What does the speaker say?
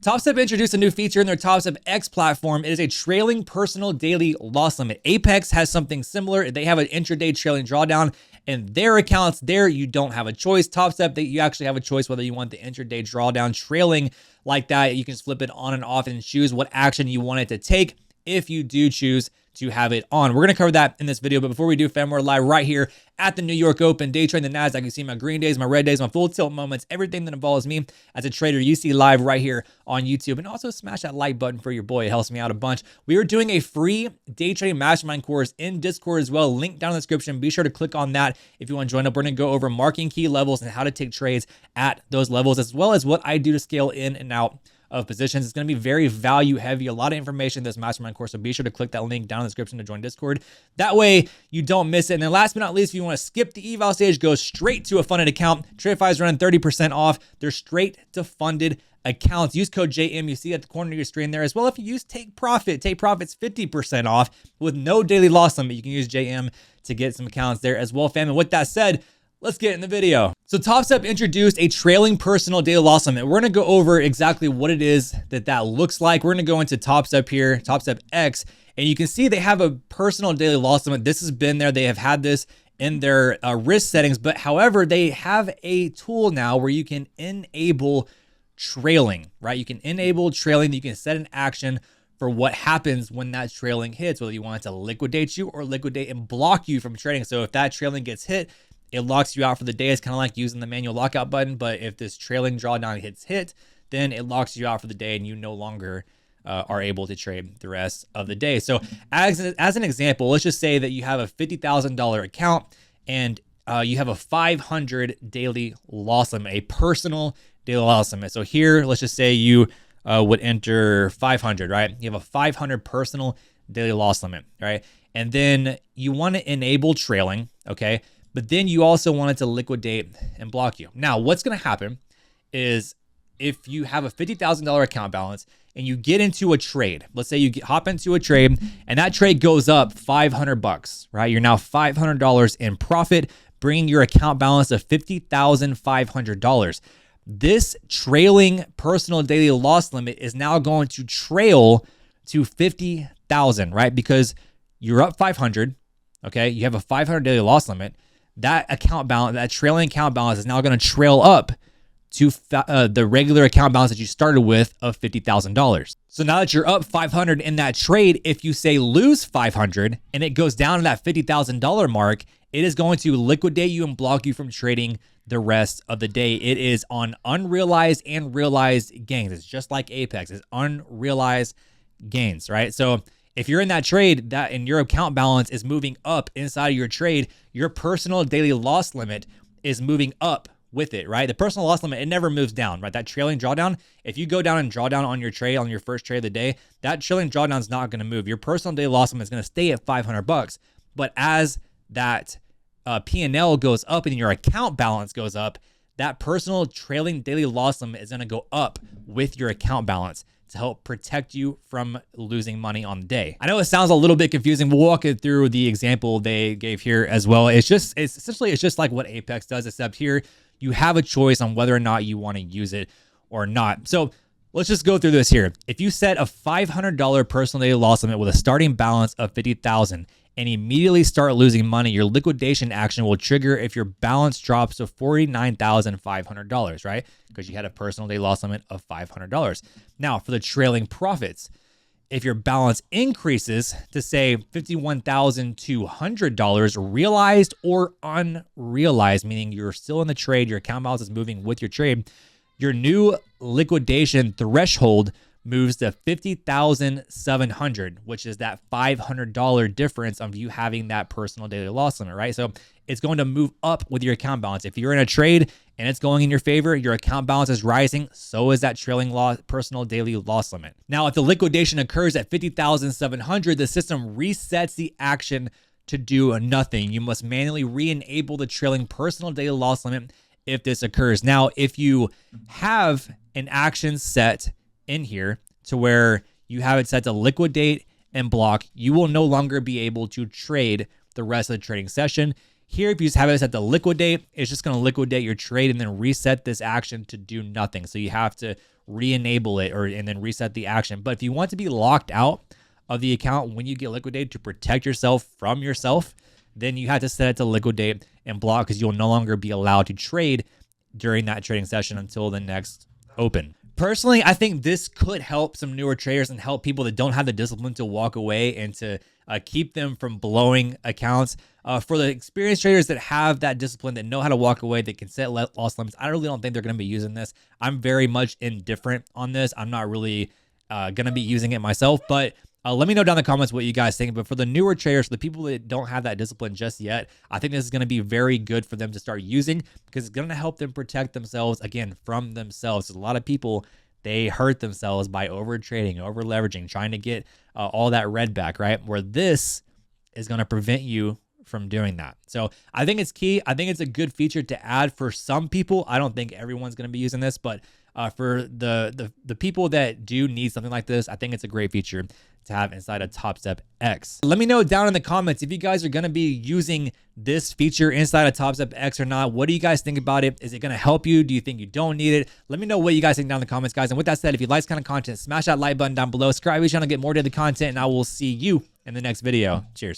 Topstep introduced a new feature in their Topstep X platform. It is a trailing personal daily loss limit. Apex has something similar. They have an intraday trailing drawdown in their accounts. There, you don't have a choice. Topstep, you actually have a choice whether you want the intraday drawdown trailing like that. You can flip it on and off and choose what action you want it to take if you do choose to have it on. We're going to cover that in this video, but before we do, fam, we're live right here at the New York Open, day trading the NASDAQ. You see my green days, my red days, my full tilt moments, everything that involves me as a trader, you see live right here on YouTube. And also smash that like button for your boy. It helps me out a bunch. We are doing a free day trading mastermind course in Discord as well. Link down in the description. Be sure to click on that if you want to join up. We're going to go over marking key levels and how to take trades at those levels, as well as what I do to scale in and out of positions. It's going to be very value heavy, a lot of information in this mastermind course. So be sure to click that link down in the description to join Discord. That way you don't miss it. And then last but not least, if you want to skip the eval stage, go straight to a funded account. TradeFi is running 30% off. They're straight to funded accounts. Use code JM. You see at the corner of your screen there as well. If you use Take Profit's 50% off with no daily loss limit. You can use JM to get some accounts there as well, fam. And with that said, let's get in the video. So Topstep introduced a trailing personal daily loss limit. We're going to go over exactly what it is that looks like. We're going to go into Topstep here, Topstep X, and you can see they have a personal daily loss limit. This has been there. They have had this in their risk settings, but however, they have a tool now where you can enable trailing, right? You can enable trailing. You can set an action for what happens when that trailing hits, whether you want it to liquidate you or liquidate and block you from trading. So if that trailing gets hit, it locks you out for the day. It's kind of like using the manual lockout button, but if this trailing drawdown hit, then it locks you out for the day and you no longer are able to trade the rest of the day. So as an example, let's just say that you have a $50,000 account and you have a 500 daily loss limit, a personal daily loss limit. So here, let's just say you would enter 500, right? You have a 500 personal daily loss limit, right? And then you want to enable trailing, okay? But then you also want it to liquidate and block you. Now, what's going to happen is if you have a $50,000 account balance and you get into a trade, let's say you hop into a trade and that trade goes up $500, right? You're now $500 in profit, bringing your account balance to $50,500. This trailing personal daily loss limit is now going to trail to 50,000, right? Because you're up 500, okay? You have a 500 daily loss limit. That account balance, that trailing account balance is now going to trail up to the regular account balance that you started with of $50,000. So now that you're up 500 in that trade, if you say lose 500 and it goes down to that $50,000 mark, it is going to liquidate you and block you from trading the rest of the day. It is on unrealized and realized gains. It's just like Apex. It's unrealized gains, right? So if you're in that trade and your account balance is moving up inside of your trade, your personal daily loss limit is moving up with it, right? The personal loss limit, it never moves down, right? That trailing drawdown, if you go down and draw down on your trade, on your first trade of the day, that trailing drawdown is not going to move. Your personal daily loss limit is going to stay at $500. But as that P&L goes up and your account balance goes up, that personal trailing daily loss limit is going to go up with your account balance to help protect you from losing money on the day. I know it sounds a little bit confusing. We'll walk it through the example they gave here as well. It's essentially just like what Apex does, except here you have a choice on whether or not you want to use it or not. So let's just go through this here. If you set a $500 personal daily loss limit with a starting balance of 50,000 and immediately start losing money, your liquidation action will trigger if your balance drops to $49,500, right? Because you had a personal daily loss limit of $500. Now, for the trailing profits, if your balance increases to say $51,200 realized or unrealized, meaning you're still in the trade, your account balance is moving with your trade, your new liquidation threshold moves to $50,700, which is that $500 difference of you having that personal daily loss limit, right? So it's going to move up with your account balance. If you're in a trade and it's going in your favor, your account balance is rising, so is that trailing personal daily loss limit. Now, if the liquidation occurs at $50,700, the system resets the action to do nothing. You must manually re-enable the trailing personal daily loss limit if this occurs. Now, if you have an action set in here to where you have it set to liquidate and block, you will no longer be able to trade the rest of the trading session. Here, if you just have it set to liquidate, it's just going to liquidate your trade and then reset this action to do nothing. So you have to re-enable it and then reset the action. But if you want to be locked out of the account when you get liquidated to protect yourself from yourself, then you have to set it to liquidate and block, because you'll no longer be allowed to trade during that trading session until the next open. Personally, I think this could help some newer traders and help people that don't have the discipline to walk away and to keep them from blowing accounts. For the experienced traders that have that discipline, that know how to walk away, that can set loss limits, I really don't think they're going to be using this. I'm very much indifferent on this. I'm not really going to be using it myself, but let me know down in the comments what you guys think. But for the newer traders, the people that don't have that discipline just yet, I think this is going to be very good for them to start using, because it's going to help them protect themselves, again, from themselves. A lot of people, they hurt themselves by over trading, over leveraging, trying to get all that red back, right? Where this is going to prevent you from doing that. So I think it's key. I think it's a good feature to add for some people. I don't think everyone's going to be using this, but for the people that do need something like this, I think it's a great feature to have inside of Topstep X. Let me know down in the comments if you guys are going to be using this feature inside of Topstep X or not. What do you guys think about it? Is it going to help you? Do you think you don't need it? Let me know what you guys think down in the comments, guys. And with that said, if you like this kind of content, smash that like button down below, subscribe to the channel, get more daily content, and I will see you in the next video. Cheers.